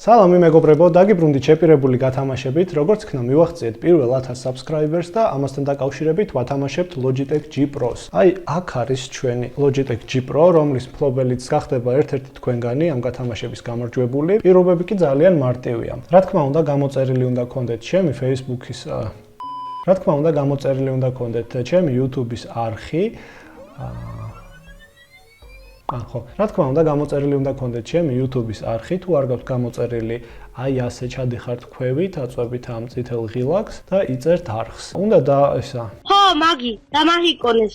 სალამი მეგობრებო, დაგიბრუნდით შეპირებული გათამაშებით, როგორც ხნა მივახციეთ პირველ 1000 subscribers და ამასთან დაკავშირებით ვათამაშებთ Logitech G Pro-ს. აი, აქ არის ჩვენი Logitech G Pro, რომლის მფლობელიც გახდება ერთ-ერთი თქვენგანი ამ გათამაშების გამარჯვებული. პირობები კი ძალიან მარტივია. რა თქმა უნდა, გამოწერილი უნდა გქონდეთ ჩემი Facebook-ის YouTube-ის არხი. ხო, რა თქმა უნდა, გამოწერილი უნდა გქონდეთ ჩემი YouTube-ის არხი, თუ არ გაქვთ გამოწერილი, აი ასე ჩადიხართ ქვევით, აწვევით ამ წითელ ღილაკს და იწერთ არხს. უნდა და ესა. ხო, მაგი, დამაჰიკონეს.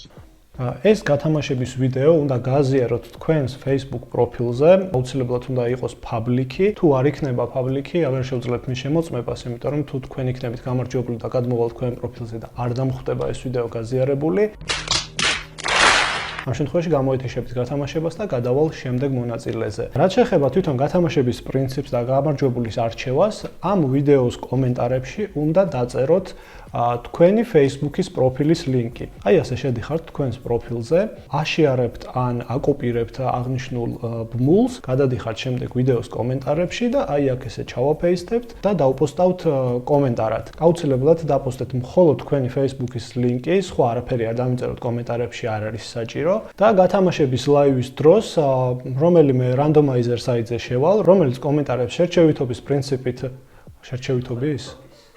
ეს გათამაშების ვიდეო უნდა გააზიაროთ თქვენს Facebook პროფილზე. აუცილებლად უნდა იყოს public-ი. თუ არ იქნება public-ი, აღარ შევძლებთ მის შემოწმებას, იმიტომ რომ თუ თქვენ იქნებით გამარჯვებული და გადმოვალთ თქვენ პროფილზე და არ დამხვდება ეს ვიდეო გაზიარებული, ამ შემთხვევაში გამოეთიშებთ გათამაშებას და გადავალ შემდეგ მონაწილეზე. რაც შეეხება თვითონ გათამაშების პრინციპს და გამარჯვებულის არჩევას, ამ ვიდეოს კომენტარებში უნდა დაწეროთ თქვენი Facebook-ის პროფილის ლინკი. აი ასე შედიხართ თქვენს პროფილზე, აშიარებთ ან აკოპირებთ აღნიშნულ ბმულს, გადადიხართ შემდეგ ვიდეოს კომენტარებში და აი აქ ესე ჩავაფეისტებთ და დავპოსტავთ კომენტარად. აუცილებლად დაპოსტეთ მხოლოდ თქვენი Facebook-ის ლინკი, სხვა არაფერი არ დამიწეროთ კომენტარებში, არ არის საჭირო. და გათამაშების ლაივის დროს რომელიმე რანდომაიზერ საიტზე შევალ, რომელიც კომენტარებს შერჩევითობის პრინციპით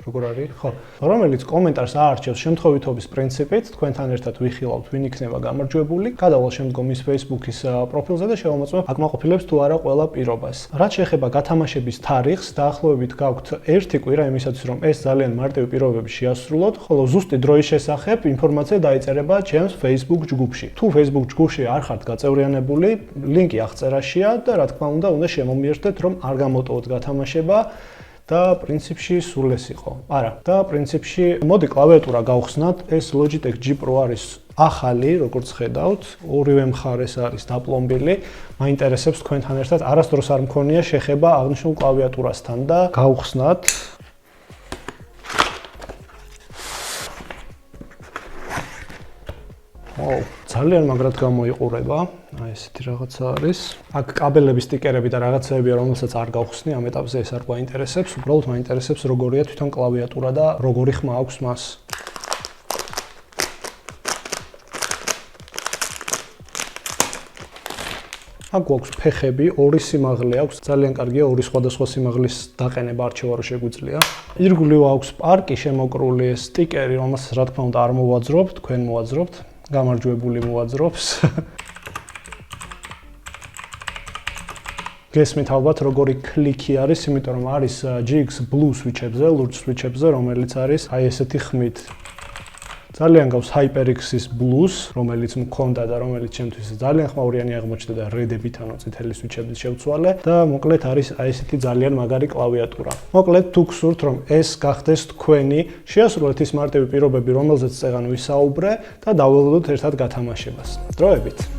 როგორ არის? ხო, რომელიც კომენტარს აარჩევს შემთხვევითობის პრინციპით, თქვენთან ერთად ვიხილავთ, ვინ იქნება გამარჯვებული, გადავალ შემდგომ ის Facebook-ის პროფილზე და შევამოწმებ აკმაყოფილებს თუ არა ყველა პირობას. რაც შეეხება გათამაშების თარიღს, დაახლოებით გაქვთ 1 კვირა იმისათვის, რომ ეს ძალიან მარტივი პირობები შეასრულოთ, ხოლო ზუსტი დროის შესახებ ინფორმაცია დაიწერება ჩემს Facebook ჯგუფში. თუ Facebook ჯგუფში არ ხართ გაწევრიანებული, ლინკი აღწერაშია და რა თქმა უნდა, უნდა შემომიერთდეთ, რომ არ გამოტოვოთ გათამაშება. და პრინციპში სულ ეს იყო. არა, და პრინციპში მოდი კლავიატურა გავხსნათ. ეს Logitech G Pro არის ახალი, როგორც ხედავთ, ორივე მხარეს არის დაპლომბილი. მაინტერესებს თქვენთან ერთად არასდროს არ მქონია შეხება აღნიშნულ კლავიატურასთან და გავხსნათ. ძალიან მაგრად გამოიყურება. აი ესეთი რაღაცა არის. აქ კაბელების სტიკერები და რაღაცეებია, რომელსაც არ გავხსნი ამ ეტაპზე, ეს არ გვაინტერესებს. უბრალოდ მაინტერესებს როგორია თვითონ კლავიატურა და როგორი ხმა აქვს მას. აქ გვაქვს ფეხები, ორი სიმაღლე აქვს. ძალიან კარგია ორი სხვადასხვა სიმაღლის დაყენება არჩევა რო შეგვიძლია. ირგვლივ აქვს პარკი შემოკრული, სტიკერი, რომელსაც რა თქმა უნდა არ მოვაძრობთ, თქვენ მოვაძრობთ. გამარჯვებული მოვაძრობს. გესმით ალბათ როგორი კლიკი არის, იმიტომ რომ არის GX Blue switch-ებზე, ლურჯ switch-ებზე, რომელიც არის აი ესეთი ხმით. ძალიან გავს HyperX-ის Blues, რომელიც მქონდა და რომელიც ჩემთვის ძალიან ხმაურიანი აღმოჩნდა და რედებით ანუ წითელი switch-ების შევცვალე და მოკლედ არის აი ესეთი ძალიან მაგარი კლავიატურა. მოკლედ თუ გსურთ რომ ეს გახდეს თქვენი, შეასრულეთ ის მარტივი პირობები, რომელზეც წეგან ვისაუბრე და დაველოდოთ ერთად გათამაშებას. დროებით.